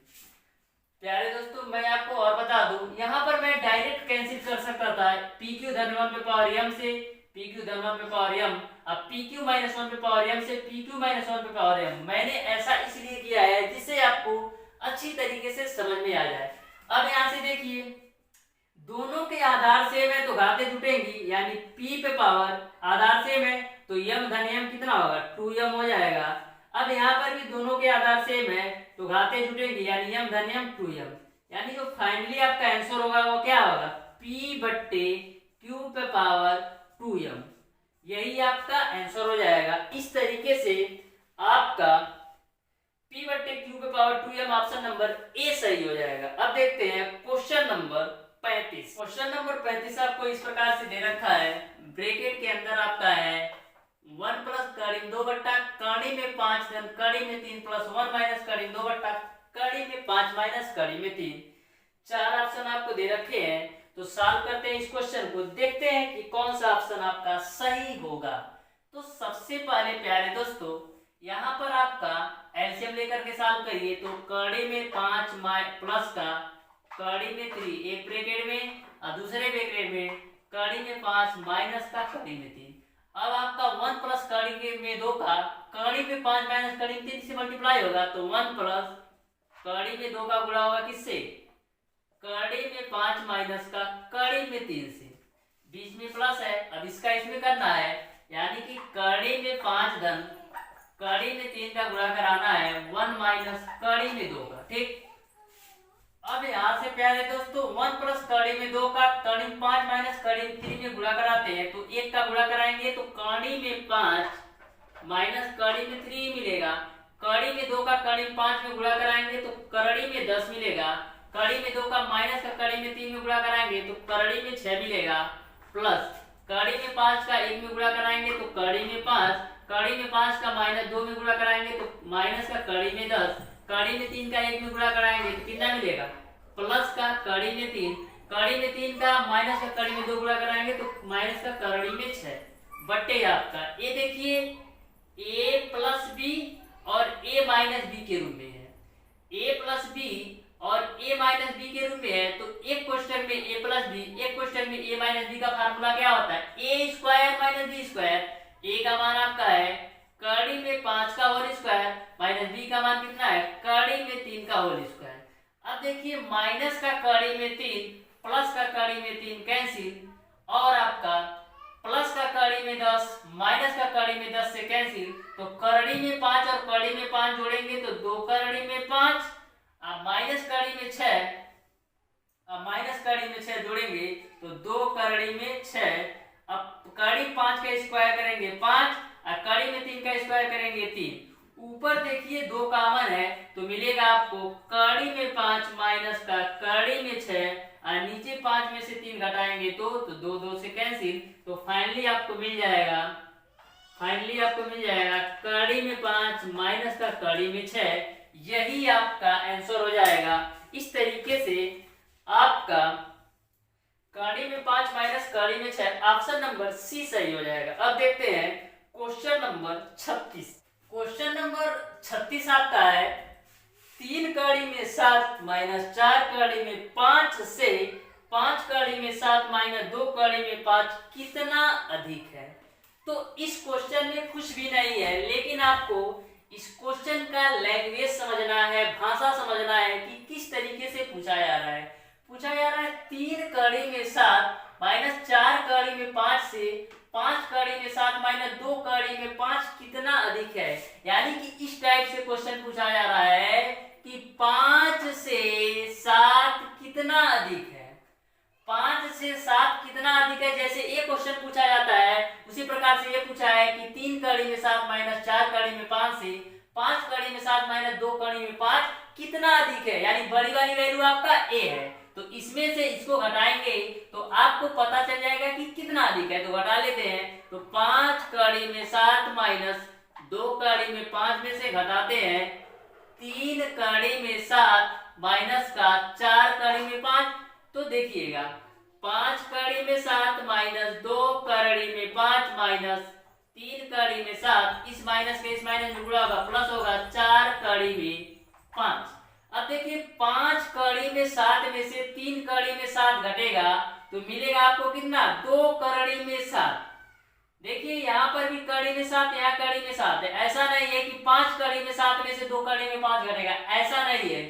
प्यारे दोस्तों मैं आपको और बता दूं, यहाँ पर मैं डायरेक्ट कैंसिल कर सकता था pq धन 1 पे पावर m से pq धन 1 पे पावर m, अब pq - 1 पे पावर m से pq - 1 पे पावर m। मैंने ऐसा इसलिए किया है जिससे आपको अच्छी तरीके से समझ में आ जाए। अब यहाँ से देखिए, दोनों के आधार सेम है तो घातें जुटेंगी, यानी p पे पावर आधार सेम है तो m धन m कितना होगा 2m हो जाएगा। अब यहाँ पर भी दोनों के आधार सेम है तो घातें जुटेंगी, यानी m धन m 2m, यानी जो फाइनली आपका आंसर होगा वो क्या होगा p बट्टे q पे पावर 2m, यही आपका आंसर हो जाएगा। इस तरीके से आपका p बट्टे q पे power 2m option number A सही हो जाएगा। अब देखते हैं क्वेश्चन नंबर 35। क्वेश्चन नंबर 35 आपको इस प्रकार से दे रखा है, ब्रैकेट के अंदर आपका है 1 प्लस कड़ी 2 बट्टा कड़ी में 5 धन कड़ी में 3 प्लस 1 माइनस कड़ी 2 बट्टा कड़ी में 5 माइनस कड़ी में 3। चार ऑप्शन आपको दे रखे हैं, तो सॉल्व करते हैं इस क्वेश्चन को, देखते हैं कि कौन सा ऑप्शन आपका सही होगा। तो सबसे पहले प्यारे दोस्तों, यहाँ पर आपका एलसीएम लेकर के सॉल्व करिए, तो कड़ी में 5 प्लस का कड़ी में 3, एक ब्रैकेट में और दूसरे ब्रैकेट में कड़ी में 5 माइनस का कड़ी में 3। अब आपका 1 प्लस कड़ी में 2 का कड़ी में 5 माइनस कड़ी में 3 से मल्टीप्लाई होगा, तो 1 प्लस कड़ी में 2 का गुणा होगा किससे कड़ी में 5 माइनस का कड़ी में 3 से, बीच में प्लस है। अब इसका इसमें करना है, यानी कि कड़ी में 5 धन कड़ी में 3 का गुणा कराना है 1 माइनस कड़ी में 2 का, ठीक। अब यहाँ से प्यारे दोस्तों 1 प्लस कड़ी में 2 का कड़ी में 5 माइनस कड़ी में 3 में गुणा कराते हैं, तो 1 का गुणा कराएंगे तो कड़ी में 5 माइनस कड़ी में 3 मिलेगा। कड़ी में 2 का कड़ी में 5 में गुणा कराएंगे तो कड़ी में 10 मिलेगा। कड़ी में 2 का माइनस का कड़ी में 3 में गुणा कराएंगे तो कड़ी में 6 मिलेगा, प्लस कड़ी में 5 का 1 में गुणा कराएंगे तो कड़ी में 5, कड़ी में 5 का माइनस 2 में गुणा कराएंगे तो माइनस का कड़ी में 10, कड़ी में 3 का 1 में गुणा कराएंगे तो कितना मिलेगा प्लस का कड़ी में 3, कड़ी में 3 का माइनस का कड़ी में 2 गुणा कराएंगे तो माइनस का कड़ी में 6 बट्टे आपका ये देखिए a प्लस बी और a माइनस बी के रूप में है, a प्लस बी और a माइनस बी के रूप में है। तो एक क्वेश्चन में a प्लस बी, एक क्वेश्चन में a माइनस बी का फार्मूला क्या होता है a square minus B square. a का मान आपका है कड़ी में 5 का होल स्क्वायर माइनस b का मान कितना है कड़ी में 3 का होल स्क्वायर। अब देखिए माइनस का कड़ी में 3 प्लस का कड़ी में 3 कैंसिल, और आपका प्लस का कड़ी में 10 माइनस का कड़ी में 10 से कैंसिल, तो कड़ी में 5 और कड़ी में 5 जोड़ेंगे तो 2 कड़ी में 5 माइनस कड़ी में 6, माइनस कड़ी में 6 जोड़ेंगे तो 2 कड़ी में 6। अब कड़ी 5 का स्क्वायर करेंगे 5 और कड़ी में 3 का स्क्वायर करेंगे 3। ऊपर देखिए 2 कॉमन है तो मिलेगा आपको कड़ी में 5 माइनस का कड़ी में 6 और नीचे 5 में से 3 घटाएंगे तो 2 2 से कैंसिल, तो फाइनली आपको मिल जाएगा कड़ी में 5 माइनस का कड़ी में 6, यही आपका आंसर हो जाएगा। इस तरीके से आपका कड़ी में 5 माइनस कड़ी में 6 ऑप्शन नंबर सी सही हो जाएगा। अब देखते हैं क्वेश्चन नंबर 36। क्वेश्चन नंबर 36 आपका है 3 कड़ी में 7 माइनस 4 कड़ी में 5 से 5 कड़ी में 7 माइनस 2 कड़ी में 5 कितना अधिक है। तो इस क्वेश्चन में कुछ भी नहीं है, लेकिन आपको इस क्वेश्चन का लैंग्वेज समझना है, भाषा समझना है कि किस तरीके से पूछा जा रहा है। 3 कड़ी में 7 माइनस 4 कड़ी में 5 से 5 कड़ी में 7 माइनस 2 कड़ी में 5 कितना अधिक है। यानी कि इस टाइप से क्वेश्चन पूछा जा रहा है कि 5 से 7 कितना अधिक है, 5 से 7 कितना अधिक है। जैसे एक क्वेश्चन पूछा जाता है उसी प्रकार से ये पूछा है कि 3 कड़ी में 7 माइनस 4 कड़ी में 5 से 5 कड़ी में 7 माइनस 2 कड़ी में 5 कितना अधिक है, यानी बड़ी वाली वैल्यू आपका a है। तो इसमें से इसको घटाएंगे तो आपको पता चल जाएगा कि कितना अधिक है। तो घटा लेते हैं, तो 5 कड़ी में 7 माइनस 2 कड़ी में 5 में से घटाते हैं 3 कड़ी में 7 माइनस का 4 कड़ी में 5। तो देखिएगा 5 कड़ी में 7 माइनस 2 कड़ी में 5 माइनस 3 कड़ी में 7, इस माइनस के इस माइनस में गुणा होगा प्लस होगा 4 कड़ी में 5। अब देखिए 5 कड़ी में 7 में से 3 कड़ी में 7 घटेगा तो मिलेगा आपको कितना 2 कड़ी में 7। देखिए यहाँ पर भी कड़ी में 7, यहाँ कड़ी में 7 है। ऐसा नहीं है कि 5 कड़ी में 7 में से 2 कड़ी में 5 घटेगा, ऐसा नहीं है।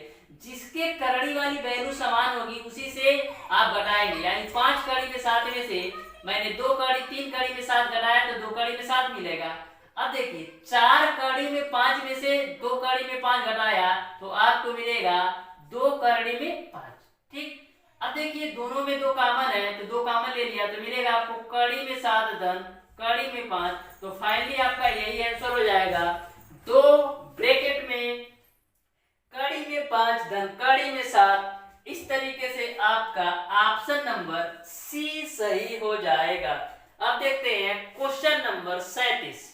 जिसके करड़ी वाली वैल्यू समान होगी उसी से आप घटाएंगे। यानी 5 कड़ी में 7 में से मैंने 3 कड़ी में 7 घटाया तो 2 कड़ी में 7 मिलेगा। अब देखिए 4 कड़ी में 5 में से 2 कड़ी में 5 घटाया तो आपको मिलेगा 2 कड़ी में 5। ठीक, अब देखिए दोनों में 2 कॉमन है तो 2 कॉमन ले लिया तो मिलेगा आपको कड़ी में 7 धन कड़ी में 5। तो फाइनली आपका यही आंसर हो जाएगा 2 ब्रैकेट में कड़ी में 5 धन कड़ी में 7। इस तरीके से आपका ऑप्शन नंबर सी सही हो जाएगा। अब देखते हैं क्वेश्चन नंबर 37।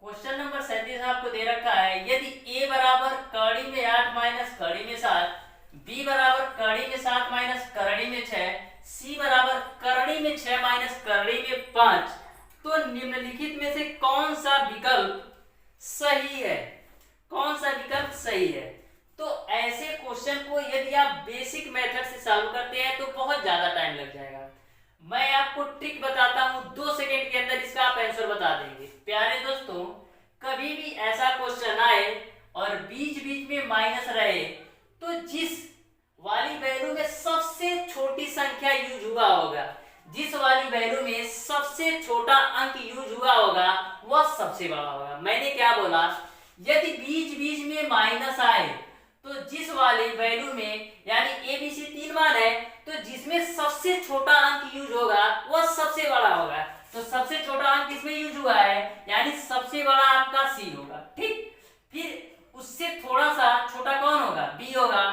क्वेश्चन नंबर 37 आपको दे रखा है, यदि a बराबर कड़ी में 8 माइनस कड़ी में 7, b बराबर कड़ी में 7 माइनस कड़ी में 6, c बराबर कड़ी में 6 माइनस कड़ी में 5, तो निम्नलिखित में से कौन सा विकल्प सही है? कौन सा विकल्प सही है? तो ऐसे क्वेश्चन को यदि आप बेसिक मेथड से सॉल्व करते हैं तो बहुत ज्यादा टाइम लग जाएगा। मैं आपको ट्रिक बताता हूं, 2 सेकंड के अंदर इसका आप आंसर बता देंगे। प्यारे दोस्तों, कभी भी ऐसा क्वेश्चन आए और बीच बीच में माइनस रहे तो जिस वाली वैल्यू में सबसे छोटी संख्या यूज हुआ होगा, जिस वाली वैल्यू में सबसे छोटा अंक यूज हुआ होगा वह सबसे बड़ा होगा। मैंने क्या बोला? यदि बीच बीच में माइनस आए तो जिस वाले वैल्यू में यानी ए बी सी 3 मान है तो जिसमें सबसे छोटा अंक यूज होगा वह सबसे बड़ा होगा। तो सबसे छोटा अंक किसमें यूज हुआ है यानी सबसे बड़ा आपका सी होगा। ठीक, फिर उससे थोड़ा सा छोटा कौन होगा? बी होगा।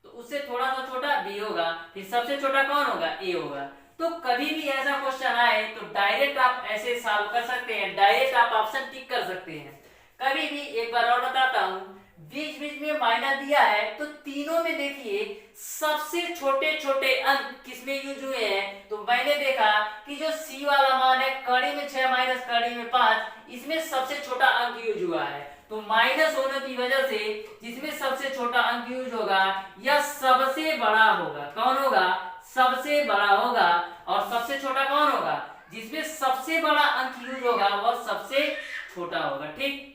तो उससे थोड़ा सा छोटा बी होगा, फिर सबसे छोटा कौन होगा? ए होगा। तो कभी भी ऐसा क्वेश्चन आए तो डायरेक्ट आप ऐसे सॉल्व कर सकते हैं, डायरेक्ट आप ऑप्शन टिक कर सकते हैं। कभी भी एक बार और बताता हूं, बीच बीच में माइनस दिया है तो तीनों में देखिए सबसे छोटे छोटे अंक किसमें यूज हुए हैं। तो मैंने देखा कि जो सी वाला मान है कड़ी में 6 माइनस कड़ी में 5, इसमें सबसे छोटा अंक यूज हुआ है। तो माइनस होने की वजह से जिसमें सबसे छोटा अंक यूज होगा यह सबसे बड़ा होगा। कौन होगा? सबसे बड़ा होगा। और सबसे छोटा कौन होगा? जिसमें सबसे बड़ा अंक यूज होगा वह सबसे छोटा होगा। ठीक,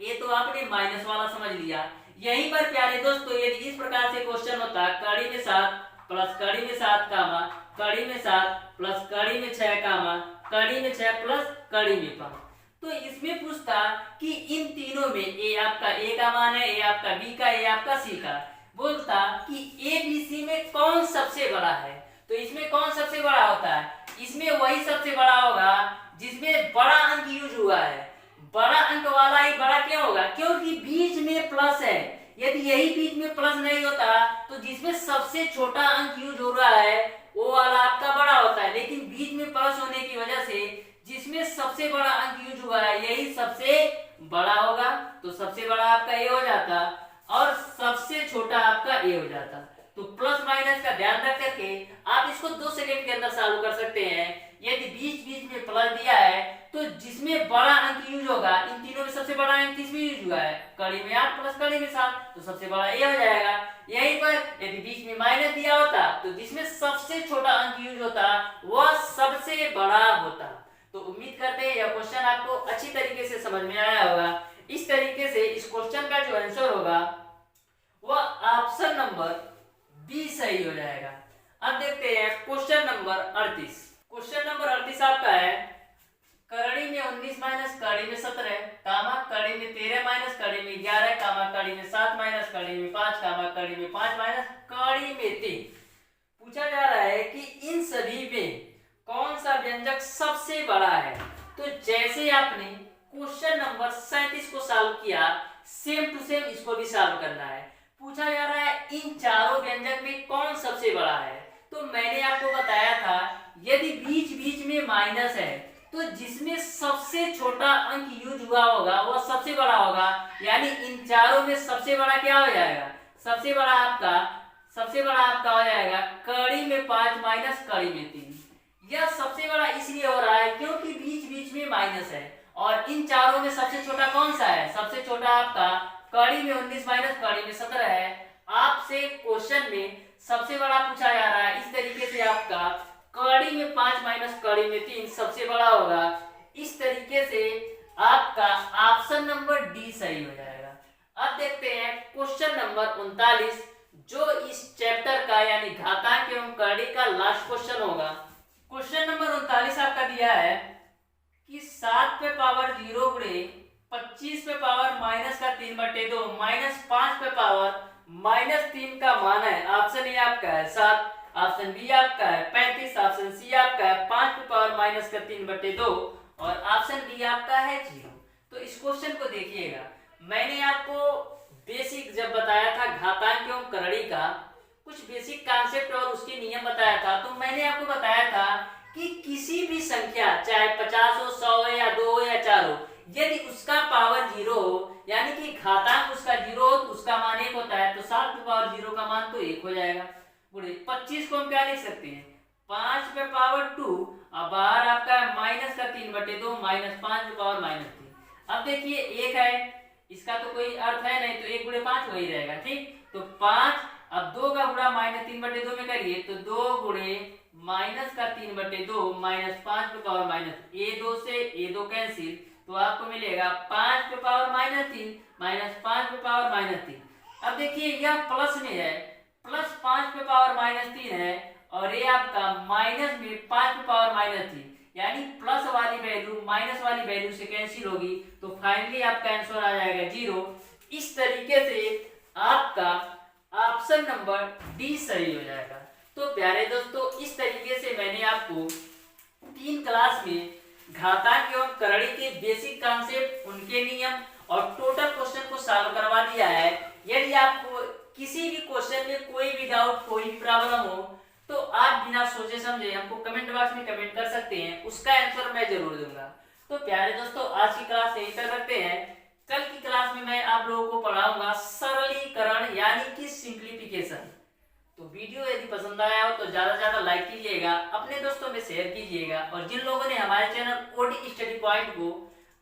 ये तो आपने माइनस वाला समझ लिया। यहीं पर प्यारे दोस्तों यदि इस प्रकार से क्वेश्चन होता कड़ी में 7 प्लस कड़ी में 7 कामा कड़ी में 7 प्लस कड़ी में 6 कामा कड़ी में 6 प्लस कड़ी में 5, तो इसमें पूछता कि इन तीनों में ए आपका ए का मान है, ए आपका बी का, ए आपका सी का। बोलता कि ए बी सी में कौन सबसे बड़ा है। तो इसमें कौन सबसे बड़ा होता है? इसमें वही सबसे बड़ा होगा जिसमें बड़ा अंक यूज हुआ है। बड़ा अंक वाला ही बड़ा क्यों होगा? क्योंकि बीच में प्लस है। यदि यही बीच में प्लस नहीं होता तो जिसमें सबसे छोटा अंक यूज हो रहा है वो वाला आपका बड़ा होता है, लेकिन बीच में प्लस होने की वजह से जिसमें सबसे बड़ा अंक यूज हुआ है यही सबसे बड़ा होगा। तो सबसे बड़ा आपका ए हो जाता और सबसे छोटा आपका ए हो जाता। तो प्लस माइनस का ध्यान रख करके आप इसको 2 सेकंड के अंदर सॉल्व कर सकते हैं। यदि बीच बीच में प्लस दिया है तो जिसमें बड़ा अंक यूज होगा, इन तीनों में सबसे बड़ा अंक किसमें यूज हुआ है? कड़ी में 8 प्लस कड़ी में 7, तो सबसे बड़ा ए हो जाएगा। यहीं पर यदि बीच में माइनस दिया होता तो जिसमें सबसे छोटा अंक यूज होता वह सबसे बड़ा होता। तो उम्मीद करते हैं यह क्वेश्चन आपको अच्छी तरीके से समझ में आया होगा। इस तरीके से इस क्वेश्चन का जो आंसर होगा वह ऑप्शन नंबर बी सही हो जाएगा। अब देखते हैं क्वेश्चन नंबर 38। क्वेश्चन नंबर 38 आपका है कड़ी में 19 माइनस कड़ी में 17 कामा कड़ी में 13 माइनस कड़ी में 11 कामा कड़ी में 7 माइनस कड़ी में 5 कामा कड़ी में 5 माइनस कड़ी में 3। पूछा जा रहा है कि इन सभी में कौन सा व्यंजक सबसे बड़ा है। तो जैसे आपने क्वेश्चन नंबर 37 को सॉल्व किया सेम टू सेम इसको भी सॉल्व करना है। पूछा जा रहा है इन चारों व्यंजक में कौन सबसे बड़ा है। तो मैंने आपको बताया था यदि बीच बीच में माइनस है तो जिसमें सबसे छोटा अंक यूज हुआ होगा वह सबसे बड़ा होगा। यानी इन चारों में सबसे बड़ा क्या हो जाएगा? सबसे बड़ा आपका हो जाएगा कड़ी में 5 माइनस कड़ी में 3। यह सबसे बड़ा इसलिए हो रहा है क्योंकि बीच बीच में माइनस है। और इन चारों में सबसे छोटा कौन सा है? सबसे छोटा आपका कड़ी में 19 माइनस कड़ी में 17 है। आपसे क्वेश्चन में सबसे बड़ा पूछा जा रहा है, इस तरीके से आपका कड़ी में 5 माइनस कड़ी में 3 सबसे बड़ा होगा। इस तरीके से आपका ऑप्शन नंबर डी सही हो जाएगा। अब देखते हैं क्वेश्चन नंबर 39, जो इस चैप्टर का यानी घातांक एवं करड़ी का लास्ट क्वेश्चन होगा। क्वेश्चन नंबर 39 आपका दिया है कि 7 पे पावर 0 गुणे 25 पे पावर माइनस का 3/2 माइनस 5 पे पावर -3 का मान है। ऑप्शन ए आपका है 7, ऑप्शन बी आपका है 35, ऑप्शन सी आपका है 5 पे पावर माइनस का 3/2 और ऑप्शन डी आपका है 0। तो इस क्वेश्चन को देखिएगा, मैंने आपको बेसिक जब बताया था घातांक एवं करड़ी का कुछ बेसिक कॉन्सेप्ट और उसके नियम बताया था, तो मैंने आपको बताया था कि किसी भी संख्या चाहे 50 हो, 100 हो या 2 हो या 4 हो, यदि उसका पावर 0 हो यानी कि घातांक उसका 0 हो तो उसका मान 1 होता है। तो 7 पे पावर 0 का मान तो 1 हो जाएगा। 25 को हम क्या लिख सकते हैं 5 पे पावर 2 और बाहर आपका माइनस का 3/2 माइनस 5 पे पावर -3। अब देखिए 1 है, इसका तो कोई अर्थ है नहीं, तो 1 गुणे 5 वही रहेगा। ठीक, तो 5, अब 2 का गुणा -3/2 में करिए तो 2 गुणे माइनस का 3/2 माइनस 5 पे पावर माइनस, a2 से a2 कैंसिल, तो आपको मिलेगा 5 पे पावर -3 माइनस 5 पे पावर -3। अब देखिए यह प्लस में है, प्लस 5 पे पावर -3 है और ये आपका माइनस में 5 पे पावर -3, यानी प्लस वाली वैल्यू माइनस वाली वैल्यू से कैंसिल होगी, तो फाइनली आपका आंसर आ जाएगा 0। इस तरीके से आपका ऑप्शन नंबर डी सही हो जाएगा। तो प्यारे दोस्तों, इस तरीके से मैंने आपको 3 क्लास में घातांक एवं करड़ी के बेसिक कॉन्सेप्ट, उनके नियम और टोटल क्वेश्चन को सॉल्व करवा दिया है। यदि आपको किसी भी क्वेश्चन में कोई भी डाउट, कोई भी प्रॉब्लम हो तो आप बिना सोचे समझे हमको कमेंट बॉक्स में कमेंट कर सकते हैं, उसका आंसर मैं जरूर दूंगा। तो प्यारे दोस्तों, आज की क्लास यहीं तक रखते हैं। कल की क्लास में मैं आप लोगों को पढ़ाऊंगा सरलीकरण यानी कि सिंप्लीफिकेशन। तो वीडियो यदि पसंद आया हो तो ज्यादा से ज्यादा लाइक कीजिएगा, अपने दोस्तों में शेयर कीजिएगा और जिन लोगों ने हमारे चैनल ओडी स्टडी पॉइंट को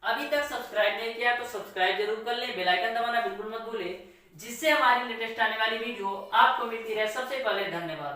अभी तक सब्सक्राइब नहीं किया तो सब्सक्राइब जरूर कर लें, बेल आइकन दबाना बिल्कुल मत भूलें, जिससे हमारी लेटेस्ट आने वाली वीडियो आपको मिलती रहे सबसे पहले। धन्यवाद।